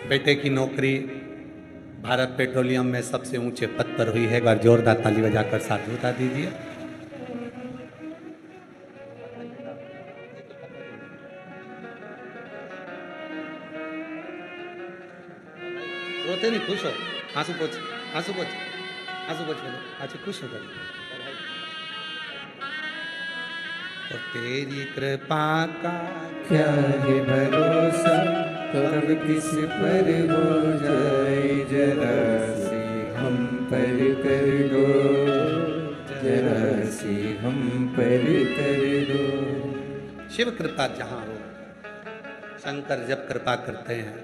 बेटे की नौकरी भारत पेट्रोलियम में सबसे ऊंचे पद पर हुई है। एक बार जोरदार ताली बजाकर साधुता दीजिए। रोते नहीं, खुश हो। आंसू पोंछ, आंसू पोंछ, आंसू पोंछ के दो। अच्छा, खुश हो कर। तो तेरी कृपा का क्या है भरोसा, कब किस पर हो जाए, जरा सी हम पर कर दो, जरा सी हम पर कर दो। शिव कृपा जहाँ हो, शंकर जब कृपा करते हैं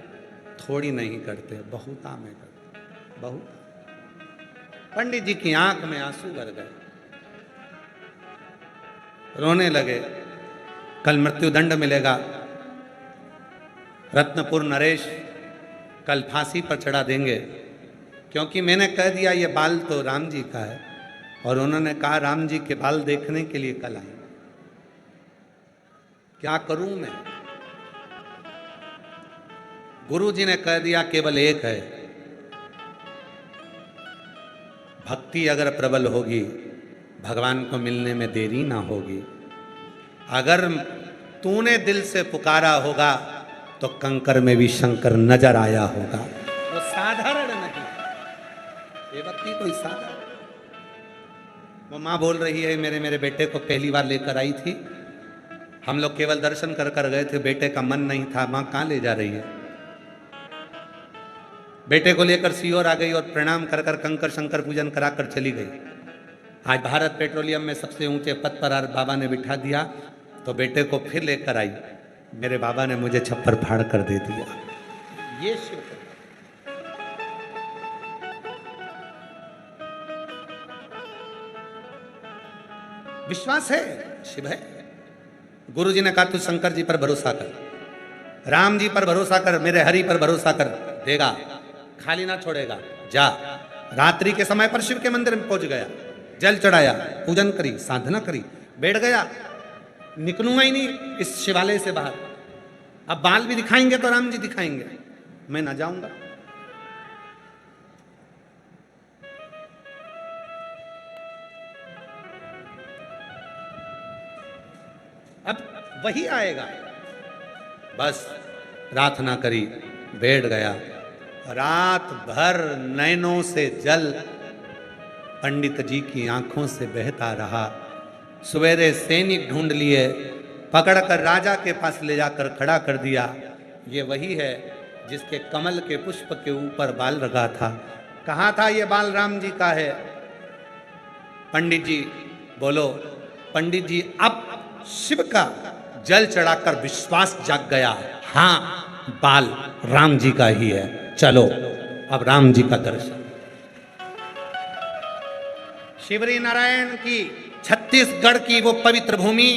थोड़ी नहीं करते, बहुत में करते, बहुत। पंडित जी की आंख में आंसू भर गए, रोने लगे। कल मृत्युदंड मिलेगा, रत्नपुर नरेश कल फांसी पर चढ़ा देंगे, क्योंकि मैंने कह दिया ये बाल तो राम जी का है, और उन्होंने कहा राम जी के बाल देखने के लिए कल आए। क्या करूं मैं? गुरु जी ने कह दिया केवल एक है, भक्ति अगर प्रबल होगी भगवान को मिलने में देरी ना होगी। अगर तूने दिल से पुकारा होगा तो कंकर में भी शंकर नजर आया होगा। वो साधारण नहीं, ये भक्ति कोई साधारण। वो माँ बोल रही है मेरे बेटे को पहली बार लेकर आई थी, हम लोग केवल दर्शन कर कर गए थे, बेटे का मन नहीं था। माँ कहाँ ले जा रही है? बेटे को लेकर सीहोर आ गई और प्रणाम कर कर कंकर शंकर पूजन कराकर चली गई। आज भारत पेट्रोलियम में सबसे ऊंचे पद पर बाबा ने बिठा दिया, तो बेटे को फिर लेकर आई। मेरे बाबा ने मुझे छप्पर फाड़ कर दे दिया। ये शिव विश्वास है, शिव है। गुरु जी ने कहा तू शंकर जी पर भरोसा कर, राम जी पर भरोसा कर, मेरे हरि पर भरोसा कर, देगा, खाली ना छोड़ेगा। जा। रात्रि के समय पर शिव के मंदिर में पहुंच गया, जल चढ़ाया, पूजन करी, साधना करी, बैठ गया। निकलूंगा ही नहीं इस शिवालय से बाहर। अब बाल भी दिखाएंगे तो राम जी दिखाएंगे, मैं ना जाऊंगा। अब वही आएगा। बस प्रार्थना करी, बैठ गया। रात भर नैनों से जल पंडित जी की आंखों से बहता रहा। सवेरे सैनिक ढूंढ लिए, पकड़कर राजा के पास ले जाकर खड़ा कर दिया। ये वही है जिसके कमल के पुष्प के ऊपर बाल लगा था। कहा था ये बाल राम जी का है। पंडित जी बोलो, पंडित जी अब शिव का जल चढ़ाकर विश्वास जाग गया, हाँ बाल राम जी का ही है, चलो अब राम जी का दर्शन। शिवरी नारायण की छत्तीसगढ़ की वो पवित्र भूमि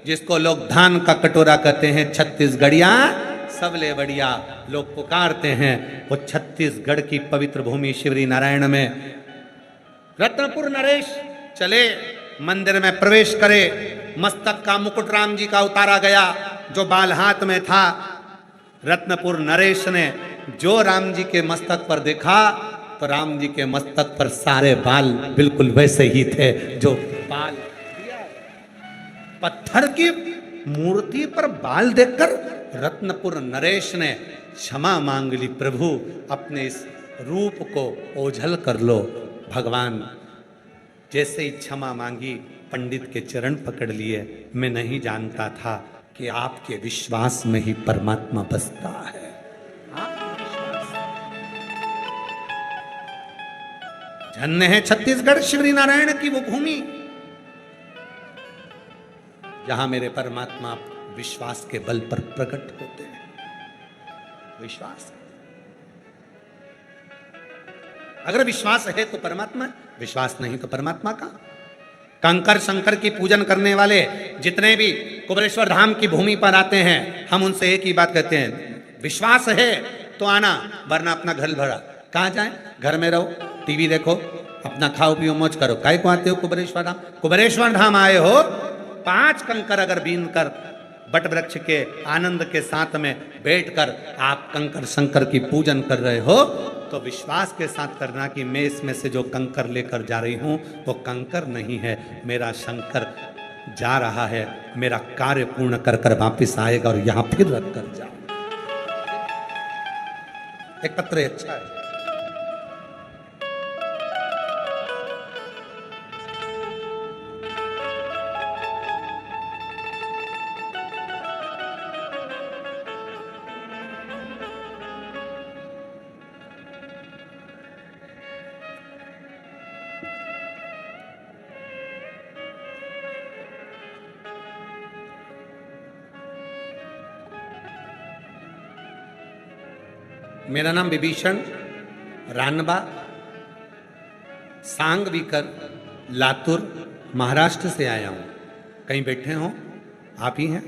जिसको लोग धान का कटोरा कहते हैं, छत्तीसगढ़िया सबले बढ़िया लोग पुकारते हैं, वो छत्तीसगढ़ की पवित्र भूमि शिवरी नारायण में रत्नपुर नरेश चले, मंदिर में प्रवेश करे। मस्तक का मुकुट राम जी का उतारा गया, जो बाल हाथ में था। रत्नपुर नरेश ने जो राम जी के मस्तक पर देखा, तो राम जी के मस्तक पर सारे बाल बिल्कुल वैसे ही थे जो बाल पत्थर की मूर्ति पर बाल देखकर रत्नपुर नरेश ने क्षमा मांग ली। प्रभु अपने इस रूप को ओझल कर लो। भगवान जैसे ही क्षमा मांगी, पंडित के चरण पकड़ लिए। मैं नहीं जानता था कि आपके विश्वास में ही परमात्मा बसता है। धन्य है छत्तीसगढ़ शिवरी नारायण की वो भूमि, जहां मेरे परमात्मा विश्वास के बल पर प्रकट होते हैं। विश्वास, अगर विश्वास है तो परमात्मा, विश्वास नहीं तो परमात्मा का। कंकर शंकर की पूजन करने वाले जितने भी कुबरेश्वर धाम की भूमि पर आते हैं, हम उनसे एक ही बात कहते हैं, विश्वास है तो आना, वरना अपना घर भरा। कहाँ जाए? घर में रहो, टीवी देखो, अपना खाओ पियो मौज करो। काय को आते हो कुबरेश्वर धाम? कुबरेश्वर धाम आए हो, 5 कंकर अगर बीन कर बट वृक्ष के आनंद के साथ में बैठकर आप कंकर शंकर की पूजन कर रहे हो, तो विश्वास के साथ करना कि मैं इसमें से जो कंकर लेकर जा रही हूं वो कंकर नहीं है, मेरा शंकर जा रहा है, मेरा कार्य पूर्ण कर कर वापिस आएगा और यहां फिर रख कर जाओ। एक पत्र अच्छा है। मेरा नाम विभीषण रानबा सांगवीकर लातूर महाराष्ट्र से आया हूँ। कहीं बैठे हो? आप ही हैं?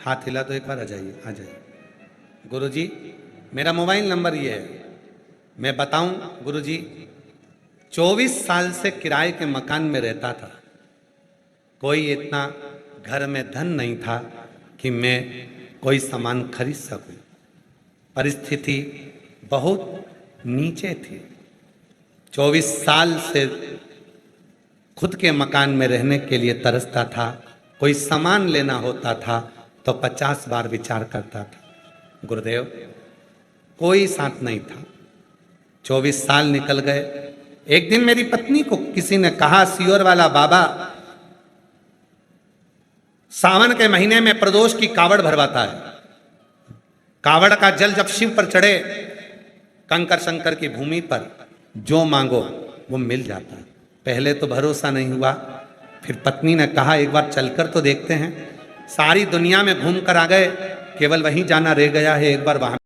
हाथ हिला तो एक बार आ जाइए, आ जाइए। गुरुजी मेरा मोबाइल नंबर ये है, मैं बताऊं गुरुजी, 24 साल से किराए के मकान में रहता था। कोई इतना घर में धन नहीं था कि मैं कोई सामान खरीद सकूं। परिस्थिति बहुत नीचे थी। 24 साल से खुद के मकान में रहने के लिए तरसता था। कोई सामान लेना होता था तो 50 बार विचार करता था। गुरुदेव, कोई साथ नहीं था। 24 साल निकल गए। एक दिन मेरी पत्नी को किसी ने कहा, सीहोर वाला बाबा सावन के महीने में प्रदोष की कावड़ भरवाता है। कावड़ का जल जब शिव पर चढ़े, कंकर शंकर की भूमि पर जो मांगो वो मिल जाता है। पहले तो भरोसा नहीं हुआ, फिर पत्नी ने कहा एक बार चलकर तो देखते हैं। सारी दुनिया में घूम कर आ गए, केवल वहीं जाना रह गया है, एक बार वहां